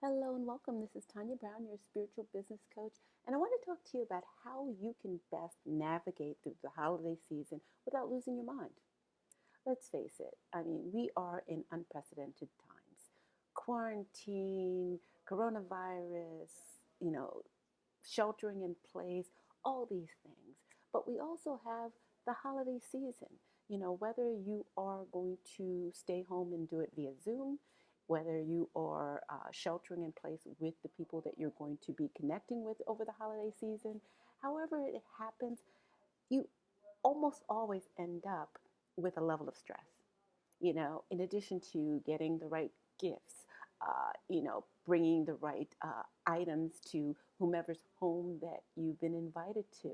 Hello and welcome. This is Tanya Brown, your spiritual business coach, and I want to talk to you about how you can best navigate through the holiday season without losing your mind. Let's face it, we are in unprecedented times. Quarantine, coronavirus, you know, sheltering in place, all these things. But we also have the holiday season. Whether you are going to stay home and do it via Zoom, whether you are sheltering in place with the people that you're going to be connecting with over the holiday season, however it happens, you almost always end up with a level of stress. In addition to getting the right gifts, bringing the right items to whomever's home that you've been invited to.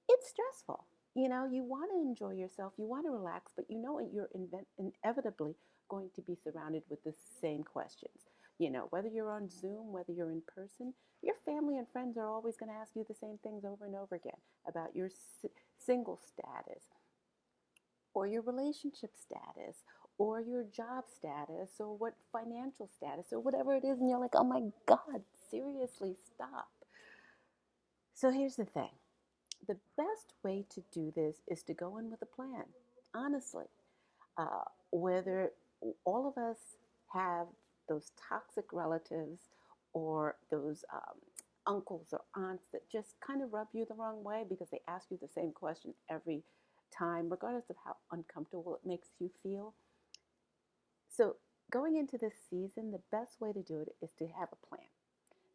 It's stressful. You want to enjoy yourself, you want to relax, but you're inevitably going to be surrounded with the same questions. Whether you're on Zoom, whether you're in person, your family and friends are always going to ask you the same things over and over again about your single status, or your relationship status, or your job status, or what financial status, or whatever it is, and you're like, oh my God, seriously, stop. So here's the thing, the best way to do this is to go in with a plan, honestly. Whether all of us have those toxic relatives or those uncles or aunts that just kind of rub you the wrong way because they ask you the same question every time, regardless of how uncomfortable it makes you feel. So, going into this season, the best way to do it is to have a plan.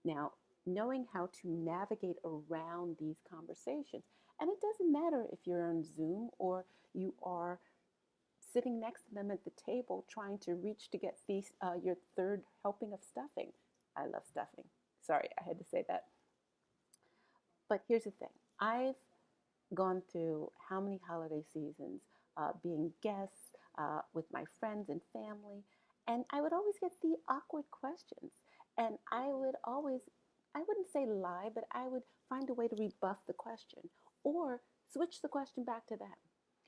Now, knowing how to navigate around these conversations, and it doesn't matter if you're on Zoom or you are sitting next to them at the table trying to reach to get your third helping of stuffing. I love stuffing. Sorry, I had to say that. But here's the thing, I've gone through how many holiday seasons being guests with my friends and family, and I would always get the awkward questions. And I wouldn't say lie, but I would find a way to rebuff the question or switch the question back to them.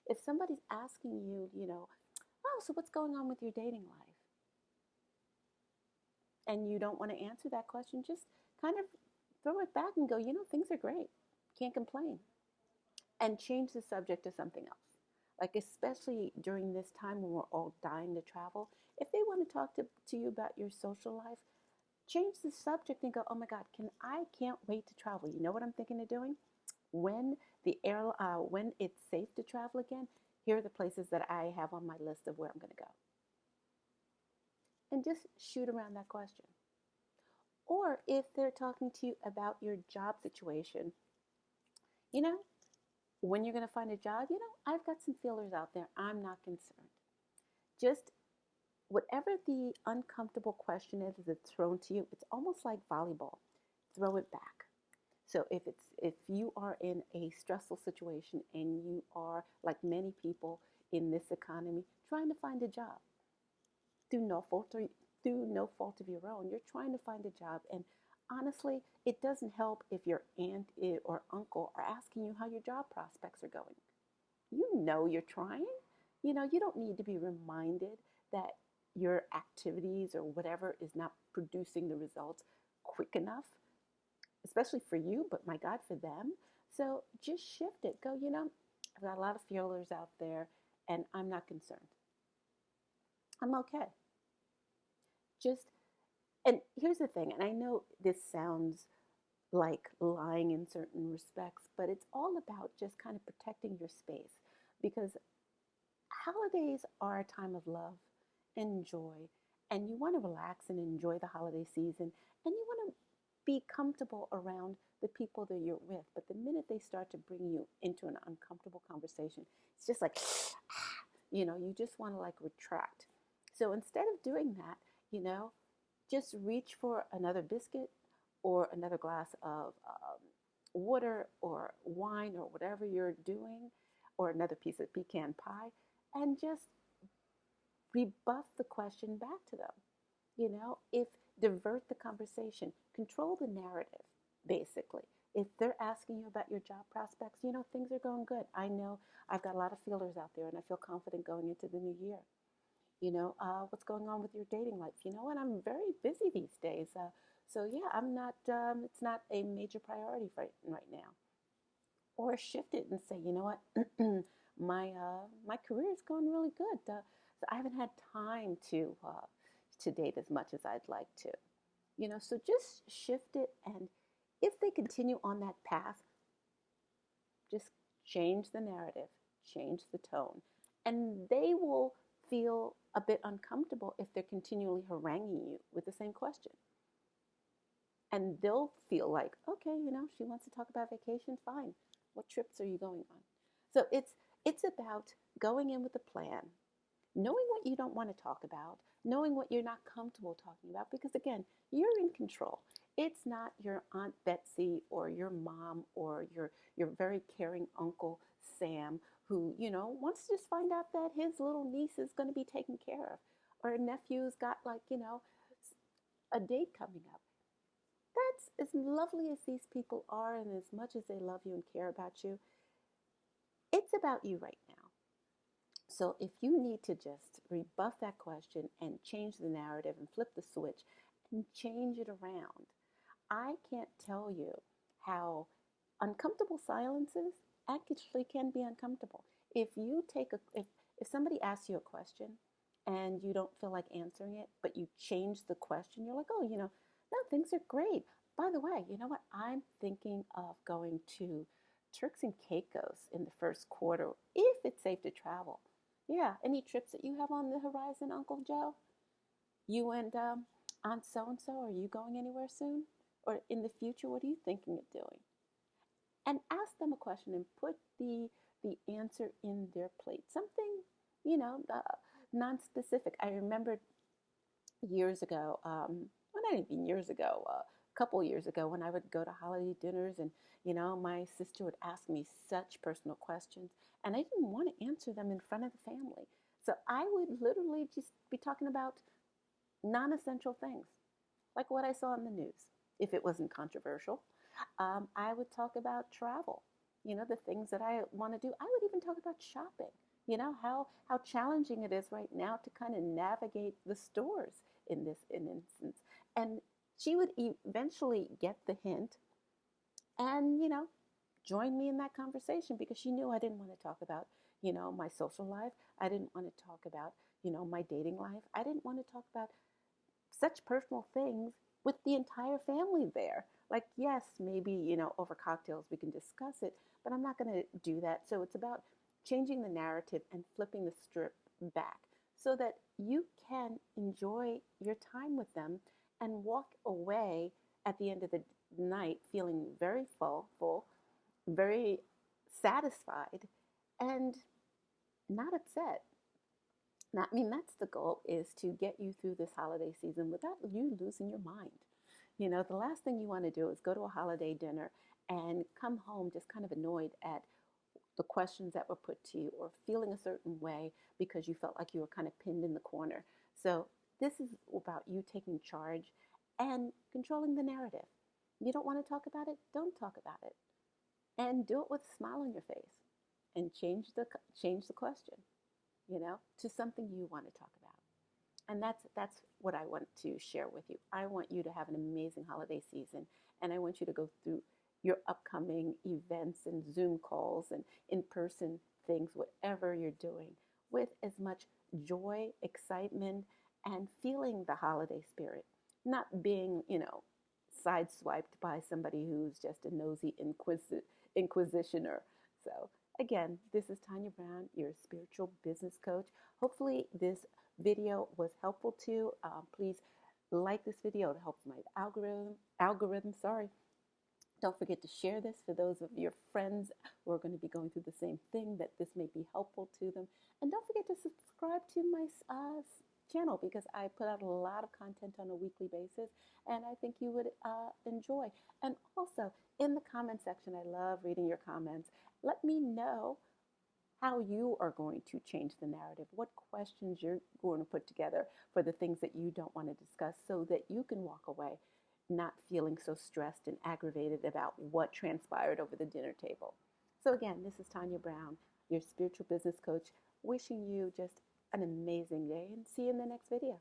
If somebody's asking you, oh, so what's going on with your dating life? And you don't want to answer that question, just kind of throw it back and go, things are great. Can't complain. And change the subject to something else. Like, especially during this time when we're all dying to travel, if they want to talk to you about your social life, change the subject and go, oh my God, I can't wait to travel. You know what I'm thinking of doing? When it's safe to travel again, here are the places that I have on my list of where I'm going to go. And just shoot around that question. Or if they're talking to you about your job situation, you know, when you're going to find a job, I've got some feelers out there. I'm not concerned. Just whatever the uncomfortable question is that's thrown to you, it's almost like volleyball. Throw it back. So if you are in a stressful situation and you are, like many people in this economy, trying to find a job through no fault of your own, you're trying to find a job, and honestly, it doesn't help if your aunt or uncle are asking you how your job prospects are going. You're trying. You don't need to be reminded that your activities or whatever is not producing the results quick enough, especially for you, but my God, for them. So just shift it. Go, I've got a lot of feelers out there and I'm not concerned. I'm okay. Just, and here's the thing, and I know this sounds like lying in certain respects, but it's all about just kind of protecting your space, because holidays are a time of love and joy, and you want to relax and enjoy the holiday season, and you want to be comfortable around the people that you're with. But the minute they start to bring you into an uncomfortable conversation, it's just like, you just want to like retract. So instead of doing that, just reach for another biscuit or another glass of water or wine or whatever you're doing, or another piece of pecan pie, and just rebuff the question back to them. If divert the conversation, control the narrative, basically. If they're asking you about your job prospects, things are going good. I know I've got a lot of feelers out there and I feel confident going into the new year. What's going on with your dating life? You know what? I'm very busy these days. So yeah, I'm not. It's not a major priority for right now. Or shift it and say, you know what? My career is going really good. So I haven't had time to date as much as I'd like to. So just shift it, and if they continue on that path, just change the narrative, change the tone, and they will feel a bit uncomfortable if they're continually haranguing you with the same question. And they'll feel like, okay, she wants to talk about vacation, fine. What trips are you going on? So it's about going in with a plan, knowing what you don't want to talk about, knowing what you're not comfortable talking about, because again, you're in control. It's not your Aunt Betsy or your mom or your very caring Uncle Sam who, wants to just find out that his little niece is going to be taken care of, or a nephew's got like, a date coming up. That's as lovely as these people are, and as much as they love you and care about you, it's about you right now. So if you need to just rebuff that question and change the narrative and flip the switch and change it around, I can't tell you how uncomfortable silences actually can be uncomfortable. If somebody asks you a question and you don't feel like answering it, but you change the question, you're like, oh, no, things are great. By the way, you know what? I'm thinking of going to Turks and Caicos in the first quarter if it's safe to travel. Yeah, any trips that you have on the horizon, Uncle Joe? You and Aunt so and so, are you going anywhere soon? Or in the future, what are you thinking of doing? And ask them a question and put the answer in their plate. Something, non-specific. I remember years ago, well, not even years ago, a couple years ago, when I would go to holiday dinners, and my sister would ask me such personal questions, and I didn't want to answer them in front of the family. So I would literally just be talking about non-essential things, like what I saw in the news, if it wasn't controversial. I would talk about travel, the things that I want to do. I would even talk about shopping, how challenging it is right now to kind of navigate the stores in this instance. And she would eventually get the hint and, join me in that conversation, because she knew I didn't want to talk about, my social life. I didn't want to talk about, my dating life. I didn't want to talk about such personal things with the entire family there. Like, yes, maybe, over cocktails we can discuss it, but I'm not going to do that. So it's about changing the narrative and flipping the script back so that you can enjoy your time with them and walk away at the end of the night feeling very full, very satisfied, and not upset. I mean, that's the goal, is to get you through this holiday season without you losing your mind. The last thing you want to do is go to a holiday dinner and come home just kind of annoyed at the questions that were put to you, or feeling a certain way because you felt like you were kind of pinned in the corner. So this is about you taking charge and controlling the narrative. You don't want to talk about it? Don't talk about it. And do it with a smile on your face, and change the question, to something you want to talk about. And that's what I want to share with you. I want you to have an amazing holiday season, and I want you to go through your upcoming events and Zoom calls and in-person things, whatever you're doing, with as much joy, excitement, and feeling the holiday spirit, not being, sideswiped by somebody who's just a nosy inquisitioner. So again, this is Tanya Brown, your spiritual business coach. Hopefully this video was helpful to you. Please like this video. It helps my algorithm. Sorry. Don't forget to share this for those of your friends who are going to be going through the same thing, that this may be helpful to them. And don't forget to subscribe to my channel, because I put out a lot of content on a weekly basis, and I think you would enjoy. And also, in the comment section, I love reading your comments. Let me know how you are going to change the narrative, what questions you're going to put together for the things that you don't want to discuss, so that you can walk away not feeling so stressed and aggravated about what transpired over the dinner table. So again, this is Tanya Brown, your spiritual business coach, wishing you just an amazing day and see you in the next video.